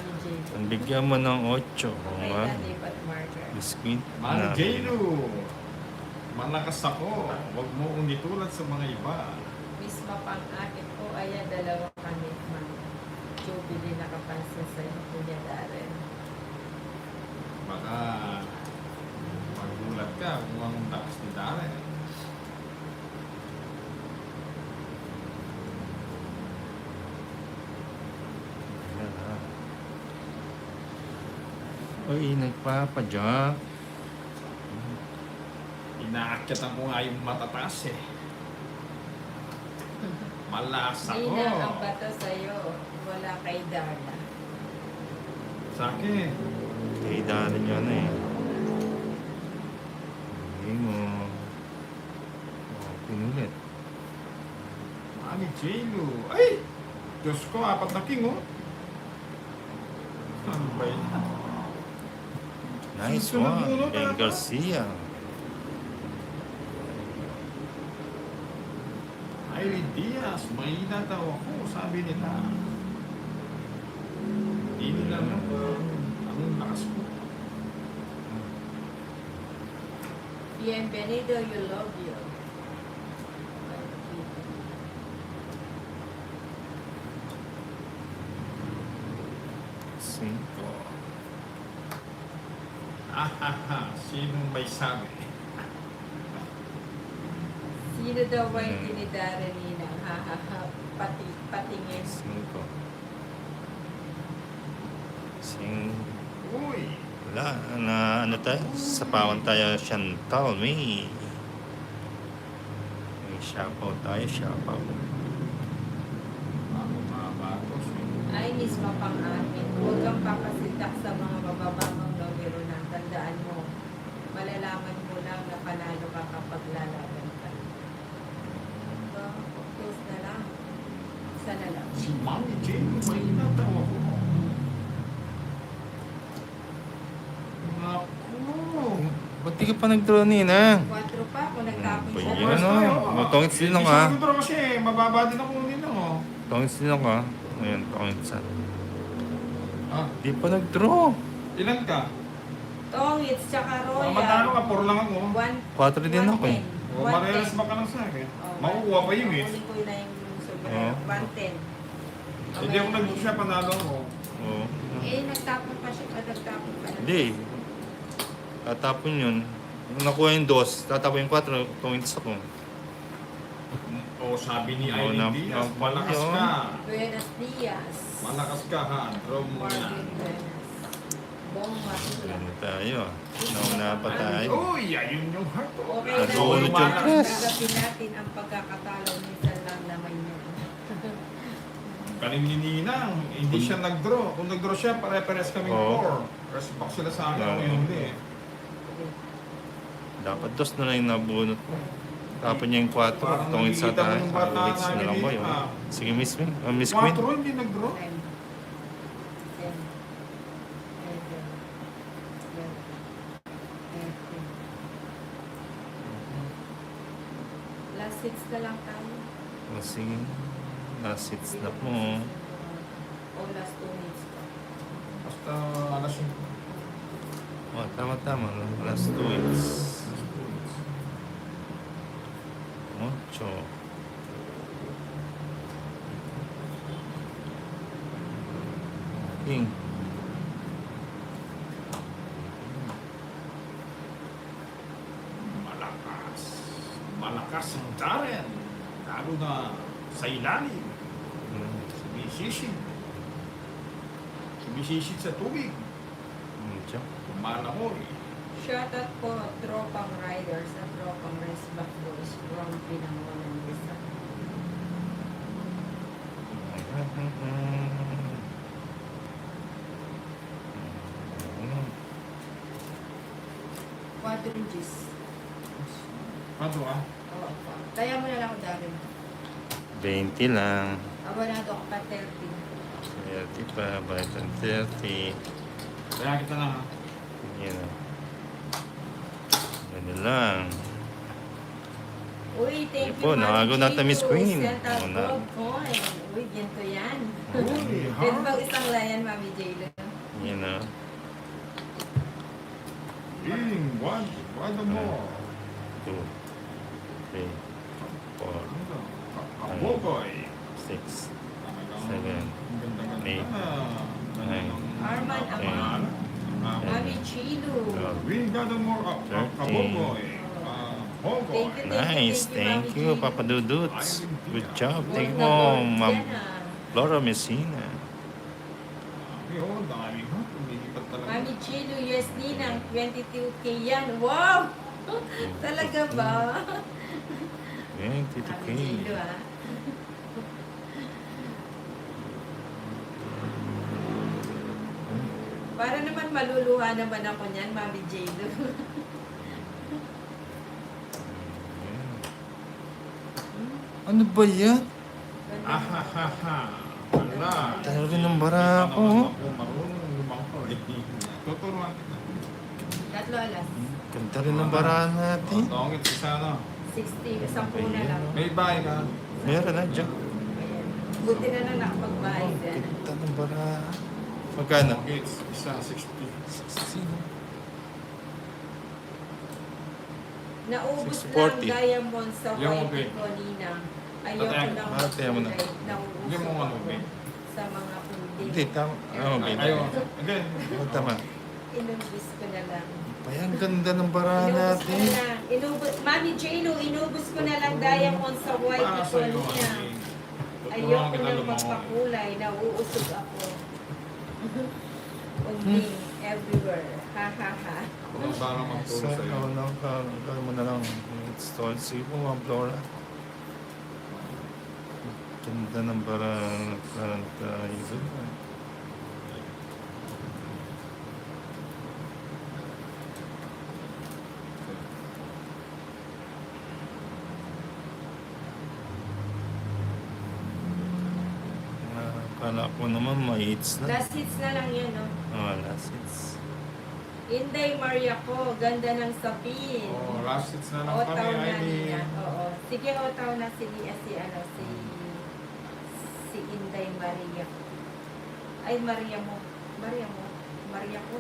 Mami J. Ang bigyan mo ng 8. Oo Okay nga. na, lipat marker. Biscuit Mano na. J.Lo, malakas ako. Huwag mo unitulad sa mga iba. Misma pang akit ko, ayan, dalawa kami, ma'am. Jubilee nakapansin sa'yo, Kuya Darren. Baka magulat ka kung ang takas ni Darren. Ayan, ha. Uy, nagpapadyak. Inaakyatan ko nga yung matataas eh. Malakas ako. Nina, ang bato sa'yo, wala kay Darla. Sa akin. Kaya daanan yun eh. Hindi mo. Oh, pinulit. Mani J.Lo. Ay! Diyos ko, 4 na king oh. Ano ba yun? Nice Susunod one. ulo Ben talaga. Garcia. Irene Diaz, mahina daw ako, sabi nila. Hindi nila alam ang lakas ko. Bienvenido, you love you. 5. Ahaha, sinong may sabi? Sino daw ba yung tinidara Nina? Ha, ha, ha, patingin. 5. Uy! Wala. Ano tayo? Sapawan tayo Chantal. May shoutout tayo. Shoutout. Ako mga batos eh. Ay, mismo pang akin. Huwag kang papasintak sa mga mabababang numero na. Tandaan mo, malalaman mo lang na panalo ka kapag lalaban ka. So, close na lang. Isa na lang. Si Mami J.Lo, mahina daw ako. Naku! Ba't di ka pa nag-draw Nina? 4 pa, kung nagtapon Ba siya. yun, ano? Matungit sila Hindi ka. siya mag-draw kasi mababa din ako nila oh. Tungit sino ka? Ngayon, tungit sa. Ah, Di pa nag-draw. ilan ka? Tongits, tsaka Royal. Matalo ka, 4 lang ako. 4 din ako eh. O, marelas ba ka lang sa akin? Makukuha pa yung eh. Kunin ko na yung sobra. Oo. 110. Hindi ako nag-book siya, panalo ako. Oo. Eh, nagtapon pa siya. Nagtapon pa. Hindi. Tatapon yun. Nung nakuha yung 2, tatapon yung 4, tungit ako. O, sabi ni Oo, Irene Diaz, malakas yun. ka. Buenos dias. Malakas ka ha, draw mo Morgan yan. Buenas. Bong Matula. Ano tayo? Nauna pa tayo. Uy, ayun yung heart. Okay na. Natulog yung Malakas. press. Gagawin natin ang pagkakatalo. Minsan lang naman yun. Galing ni Ninang, hindi siya nag-draw. Kung nag-draw siya, pare-pares kaming Oo. 4. Respect sila sa akin, Oo. ako hindi. Dapat 2 na lang yung nabunot mo. Tapon niya yung 4, Parang tungit sa nakikita mo tayo. yung bata Uwits na lang namin ba dito, yun? ah. Sige, Miss Queen. Miss Queen. 4 hindi nag-draw. 10. 10. 11. Last 6 na lang tayo. O, sige. Last hits na po. O last 2 minutes pa. Basta alas yung... O, tama-tama. Last 2 hits. 8. King. Malakas. Malakas ang Darren. Lalo na sa ilalim. Sumisisid. Sumisisid sa tubig. Medyo. Kumalahoy. Shoutout po, tropang riders at tropang race back boys from Pinangonan Bisa. Quadringes. Paano ka? Oo. Kaya mo na lang ako dami. 20 lang. Abonado ako pa 30. 30 pa. Balik ang 30. Kaya kita na ha. Yan o. Ganun lang. Uy, thank you, Po, nakago natin, Miss Queen. Santa Oo na. Gold coin. Uy, ganito yan. Uy, Pwede ha? ba isang layan, Mami J-Lo? Yan na. One more. 2, 3, 4, Ano to? Kaboboy. 6, Talagang ang ganda-ganda. Eight. Nine. Arman Okay. Amang. Mami. Mami Chilo. We got a more kaboboy. Kaboboy. Thank you, Nice, thank you, Mami J. Papa Duduts. Good job. Thank Gold mo, na gold Ma'am yan, ah. Flora Messina. Yun, dami ha. Lumilipat talaga. Mami Chilo, yes, Ninang, 22K yan. Wow! Talaga ba? Yan, Tito Mami K. Chilo, ah. Para naman maluluha naman ako niyan, Mami J-Lo. Ano ba yan? Ahahaha. Wala. Tayo rin ng bara ako. Hindi pa naman ako marunong lumangkol eh. Tuturuan kita. Tatlo alas. Ganda rin ng bara natin. Tongit si Sana. 60, 10 na lang. May bahay ka. Meron na dyan. Ayan. Buti na lang nakapagbayad. Ganda ng bara. Magkano? Tongit, isa 60. Naubos 640. lang diamond sa Yung white okay. ko, Ninang. Ayoko Tatay, nang tatay mo na. Nauubos Hindi mo ano, okay. sa mga kundi. Hindi, tama. Oh, baby. Ayun. Again. Oh, tama. Inubos ko na lang. Ay, ang ganda ng bara Inubos ko natin. na lang. Mami J-Lo, inubos ko na lang diamond sa white Para ko, sa'yo, Ninang. ano, tuturuan Ayoko kita nang lumangoy. magpakulay. Nauusog ako. Unding everywhere. Ha ha ha. Kung sana magturo Sa sa'yo. ano mo na lang. Install. Sige po, Ma'am Flora. Ganda ng bara. Parang tayo. Kala ko naman ma-hits na. Last hits na lang yun, no? Oh, last hits. Inday Maria ko, ganda ng sapin. Oh, last hits na lang Otaw kami. na Ay, niya. Oo. Sige, otaw na si Inday Maria. Ay, Maria mo. Maria ko.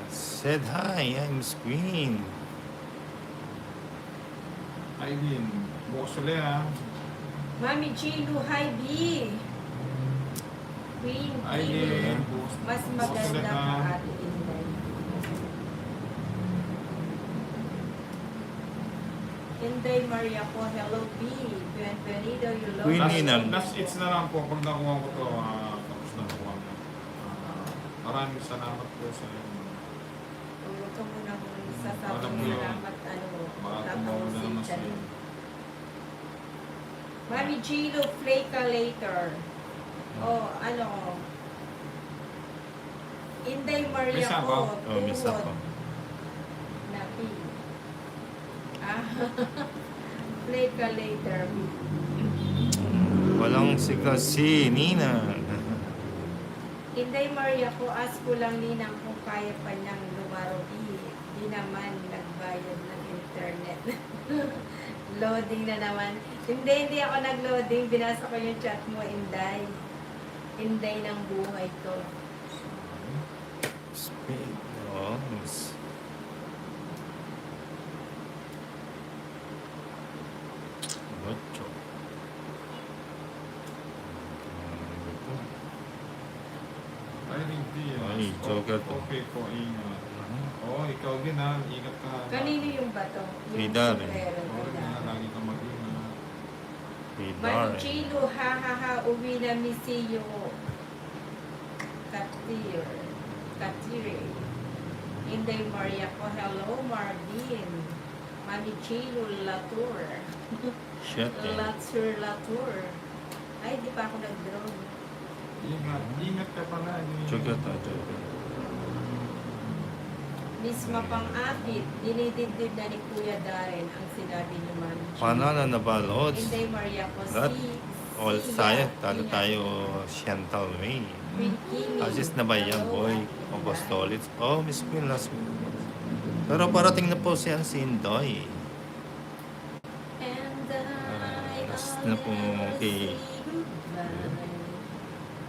Said hi, I'm Miss Queen. Aileen, bukas ulit ha. Mami Chilo, hi B. Queen B. Aileen, Mas bukas ulit maganda ha. ka, Ate Inday. Inday Maria ko, hello B. Bienvenido, you love Queen me. Ninang. Last hits na lang po. Pag nakuha ko to, tapos na kuha mo. Maraming salamat po sa inyo. Huwag ka muna kung Alam sasabing mo yun. salamat, Baka tumawala tatapusin naman ka sa'yo. din. Mami Chilo, play ka later. Oh, ano? Inday Maria May sabaw. ko, Oh, miss tuhod. ako. Napi. Ah, play ka later. Walang sigaw si Nina. Inday Maria ko, ask ko lang Ninang kung kaya pa niyang lumaro. Di naman nagbayad ng internet. Loading na naman. Hindi ako nag-loading. Binasa ko yung chat mo, Inday. Inday ng buhay ko. Speed. Oh, miss. Ocho. Aileen Diaz. Ay, joker to. Okay po, ingat. Oo, ikaw din ha. Ingat ka. Kanino yung bato? Kay Yung Darren. sombrero Oo, kay na, Darren. lagi kang mag-ingat. Kay Manu Darren. Chilo, ha ha ha, uwi na misiyo. Katire. Inday Maria ko, hello Marvin. Mami Chilo, Latour. Shit eh. Latour. Ay, di pa ako nag-drone. Ingat. Ingat ka pala. Joker to, joker. Miss Mapang-apit, dinidibdib na ni Kuya Darren ang sinabi ni Mami Chilo. Panalo na balots. Inday Maria ko, Lahat. All Sia, tayo. Talo Sia. tayo. Chantal May. Queen Kimi. Assist na ba yan, Hello, boy? Ate Apostolits. Oh, Miss Queen last week. Pero parating na po si Indoy. na po kay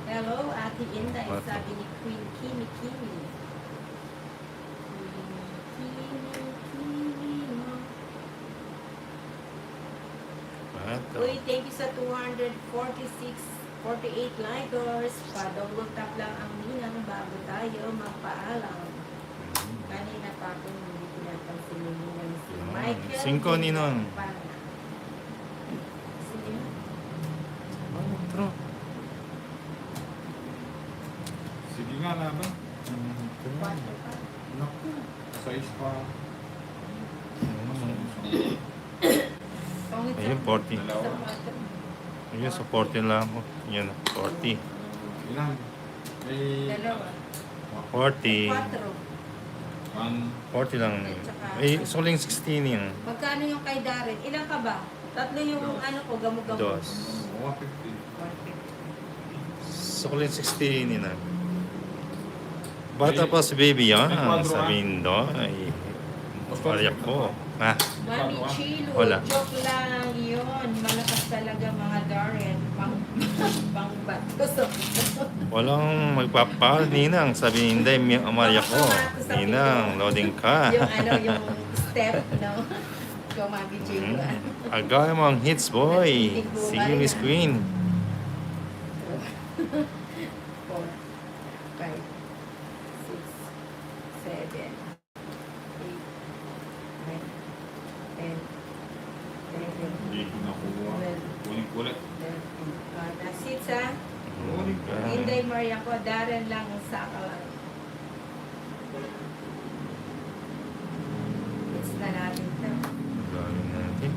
Hello, Ate Inday, What? sabi ni Queen Kimi Kimi. Ito. Uy, thank you sa 248 likers. Pa-double tap lang ang ninang bago tayo magpaalam. Kanina pa akong hindi pinapansin ni ninang si Michael. 5 ninang. Pana. Sige. Otro. Sige nga, laban. Quatro pa. Naku, size pa. Pangit sa- Ayun, 40. sa quatro. Ayun, sa 40 lang ako. Yan, 40. Ilan? May... Dalawa. 40. Quatro. 1, 40 lang. Eh, suling 16 yun. Magkano yung kay Darren? Ilan ka ba? Tatlo yung ano ko, gamo-gamo. Dos. 150. 150. Suling 16 yun. Bata pa si baby yan. Sabihin do. Ay, pariyak ko. Ha? Mami Chilo, Wala. joke lang yun. Malakas talaga mga Darren. Pang bato. Walang magpapal, Ninang. Sabi hindi, Maria ko. Ninang, loading ka. Yung ano, yung step, no? Ikaw, Mami Chilo. Agay mo ang hits, boy. Sige, Miss Queen. 4, 5, 6, 7, 8, 9, 10, 11, Hindi ko nakuha. Kunin ko ulit. 13. That's it, ha? Kunin ko. Hindi, Maria ko. Darren lang ang sakalan. It's na natin ito. Gawin natin.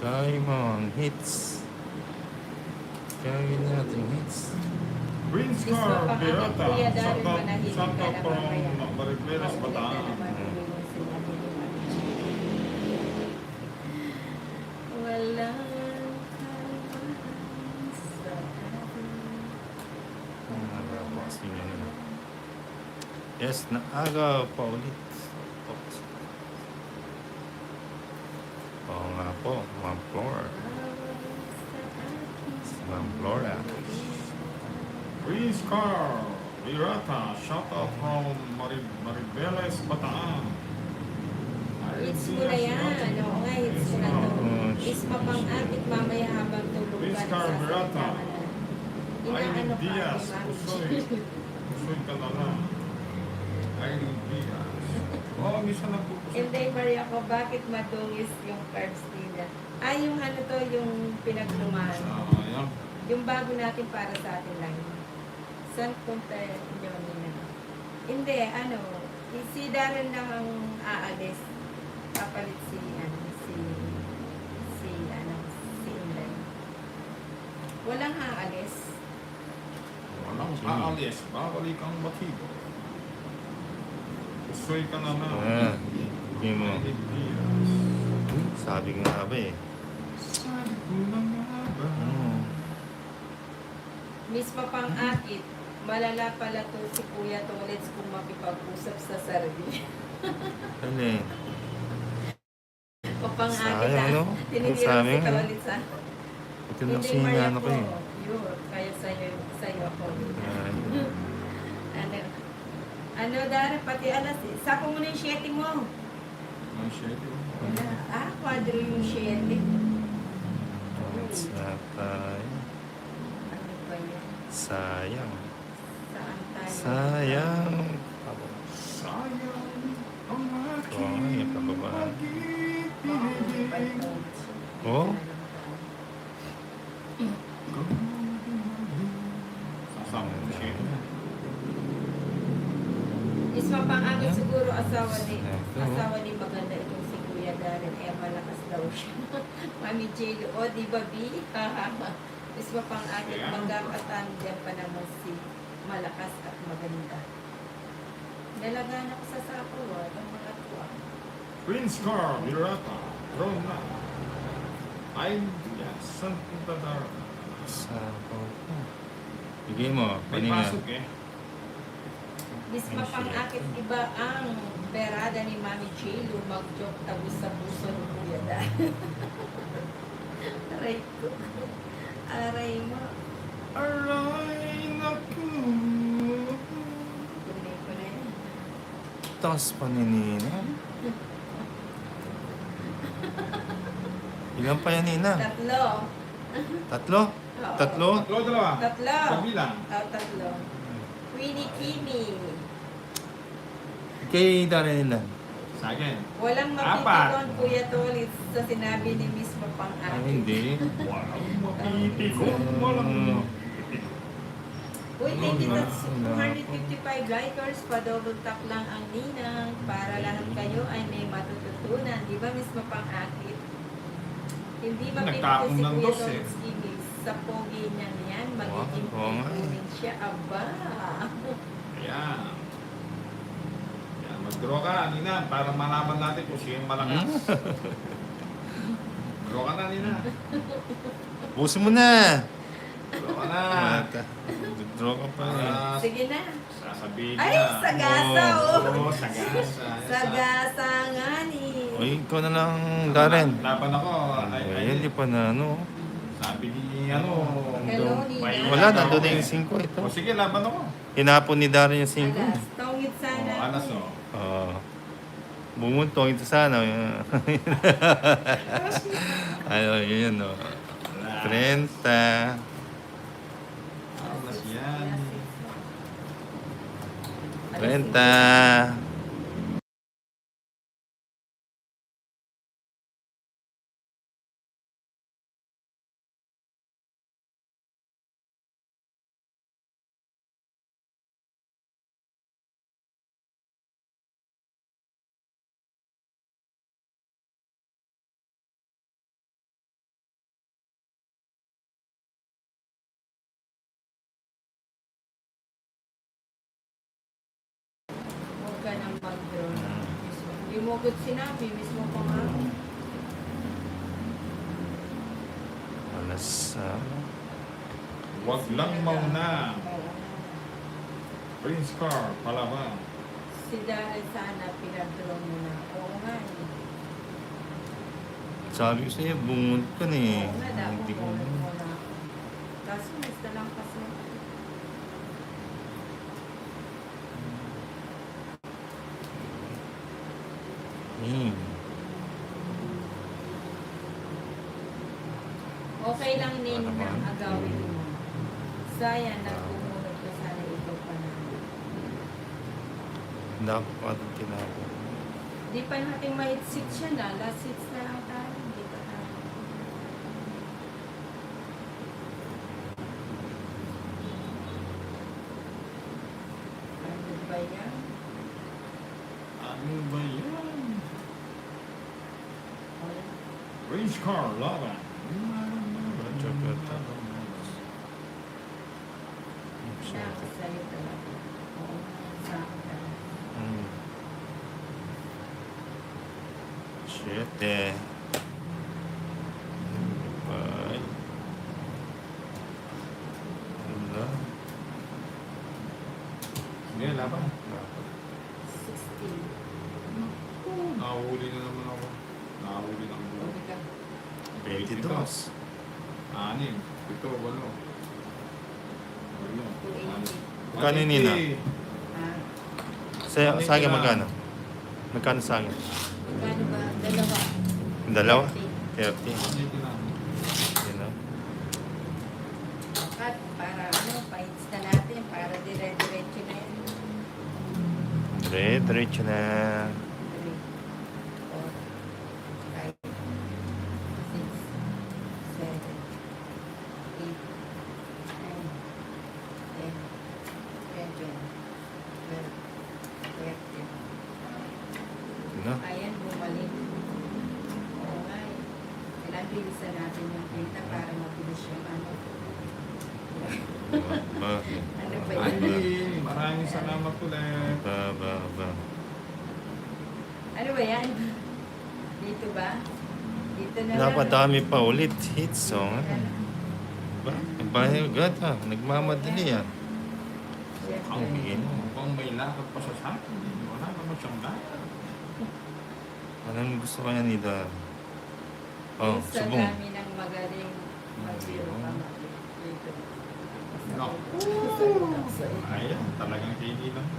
Agay mo ang hits. Gawin natin hits. Green Gusto Scar, pa Pirata, Kuya Darren, manahimik ka Santa na from mamaya. Maribeles, Maulit na Bataan. naman yung sinabi ni Mami Chilo. Walang kailangan sa atin. Yes, naaga pa ulit. Oo nga po, Ma'am Flora. Ma'am Flora. Green Scar, Pirata, shout out from Maribeles, Bataan. Hits mo na yan. Oo nga, hits mo na to. Is mapang-atit mamaya habang tulog Miss ka. Carberata. Inaano Aileen ka, Diaz, di ba? Usoy. Usoy ka na lang. Aileen Diaz. Oo, minsan nagpupusoy. Hindi, Maria ko, bakit madungis yung cards nila? Ay, yung ano to, yung pinaglumahan. Yan. Yung bago natin para sa atin lang. Saan punta yun nila? Hindi, ano, si Darren lang ang aalis. Papalit si Inday. Walang aalis. Walang aalis. Babalik ang batido. Usoy ka na lang. Hindi mo. Aileen Diaz. Sabi ko nga ba eh. Sabi ko na nga ba? Miss Papang-akit, malala pala to si Kuya Tolets kung makipag-usap sa sarili. Ano eh. Papang-akit Sayang, no? Tinitira Sabi si nga. Tolets ha. Ito na kasi hinano ko eh. Yun, kaya sa'yo ako. Ay, Ano, Dara, pati alas, sako mo na yung 7 mo. Ang shade yun. Kwadro yung 7. sa tayo. Ano ba yan? Sayang. Saan tayo? Sayang. Sayang ang Oo nga, yung kababaan. pag-ibig. Oh? Sasama mo siya. Is mapang-akit siguro asawa Ito. ni maganda itong si Kuya Darren. Malakas daw siya. Mami Jello, di ba, B? Is mapang-akit, magkakatandem pa naman si malakas at maganda. Nalagaan ako sa sapo, ang mga tuwa. Prince Carl, Mirata, Rona. Ay, yes, Santa Dar. Sa Bigay mo. May Kanina. pasok eh. Misma Ay, pang shit. akit iba ang berada ni Mami Chilo, mag-joke tagos sa puso ng Kuya Dan. Aray ko. Aray mo. Aray, naku. Kunin ko na yan. Taas pa ni Nina. Ilan pa yan, Nina? Tatlo. Tatlo? Oo. Tatlo? Tatlo, dalawa. Tatlo. Pagbilang. Tatlo. Queenie Kimi. Kay Darren ilan? Sa akin. Walang Apat. mapitikon, Kuya Tolit, sa sinabi ni mismo pang Ay, akit. hindi. Wow, mapipikon. Walang Uy, thank you sa 255 likers. Pa-double tap lang ang ninang para lahat kayo ay may matututunan. Di ba, mismo pang akit? Hindi mapipikon Nagtapon si ng Kuya dos, eh. Tolit Skibis. Sa pogi niyan yan, magiging Wow, oo nga. pipunin siya. Aba! Ayan. Ayan, mag-draw ka, Nina, para malaman natin kung sino yung malakas. Draw ka na, Nina. Busin mo na. Draw ka na. Draw ka pa eh. Para Sige na. sasabihin Ay, na. sagasa, oh! Oo, sagasa. Sagasa nga ni. Uy, ikaw na lang, Darren. Laban ako. Ay, hindi pa na ano. Sabi ni ano. Hello, Nina. Wala, nandun na yung 5 ito. O sige, laban ako. Hinapon ni Darren yung 5. Alas, tongit sana. O, alas o. Bumuntong ito sana. Ayun, yun o. 30. Alas yan. 30. Huwag ka nang mag-draw na. Hindi mo agad sinabi, mismo pa nga. Alas. Huwag lang mauna. Oo. Prince Car, palaban. Si Darren sana pinag-draw mo na. Oo nga eh. Sabi ko sa'yo, bumunot ka na eh. Oo nga, dapat Hindi ko mo na. Kaso miss na lang kasi. Okay lang din Ano ba? ng agawin mo. Sayang, nagpumunod ka sana ikaw pa na. Dapat tinapon. Di pa natin ma-hit seats siya na. Last seats na lang tayo. Di pa tayo. Ano ba yan? Ano ba yan? Wala. Prince Car, laban. Siya ako sa'yo talaga. Oo, sa akin talaga. Shit eh. Bye. Wala. Sige, laban. 16. Nahuli na naman ako. Nahuli na ako. Huwag ka. 22. 6, 7, 8. Magkano yun, Nina? Ah, Sa akin magkano? Magkano sa akin? magkano ba? Dalawa. Yung dalawa? 30. 30. Yun know? At para ano, pa-hits na natin. Para dire-diretso na yan. Diretso na. 3, 4, 5, 6, 7, 8, 9, 10, 11, 12, 13. Yun know? Ayan, bumalik. Oo nga eh. Kailangan bilisan natin yung kita para mabilis yung ano. Bakit? Ano ba Ay, yan? maraming salamat ulit. Ba. Ano ba yan? Dito ba? Dito na lang. Napadami pa ulit hit song. Ba? Iba agad ha. Nagmamadali yan. Siyempre. Ang bigyan mo. Mukhang may lakad pa siya sa akin. Wala naman siyang lakad. Anong gusto kaya nila? Oh, Sa subong. dami ng magaling magbiro ka dito. Naku. Ayan, talagang kinilang.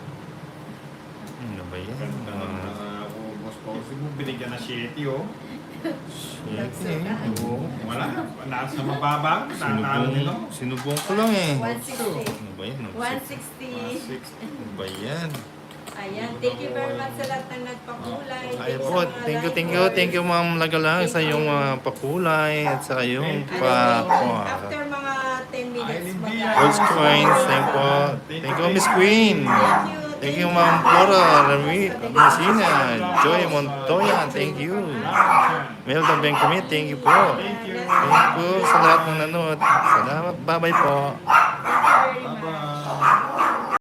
Ano ba yan? Ganda na boss Posey mo. Binigyan na 7, oh. Shit eh. Oo. Wala. Nasa mababa. Nanalo nila. Sinubong ko lang eh. 160. Ano ba yan? 160. 6. Ano ba yan? Ayan, thank you very much sa lahat ng nagpakulay. Ay po, thank you ma'am Lagalang sa iyong pakulay at sa iyong After mga 10 minutes, Gold coins, thank you Miss Queen. Thank you ma'am Flora Messina, Joy Montoya, thank you. Melda Bencomet, thank you po. Thank you sa lahat ng nanood. Salamat, bye-bye po. Thank you very much. Bye-bye.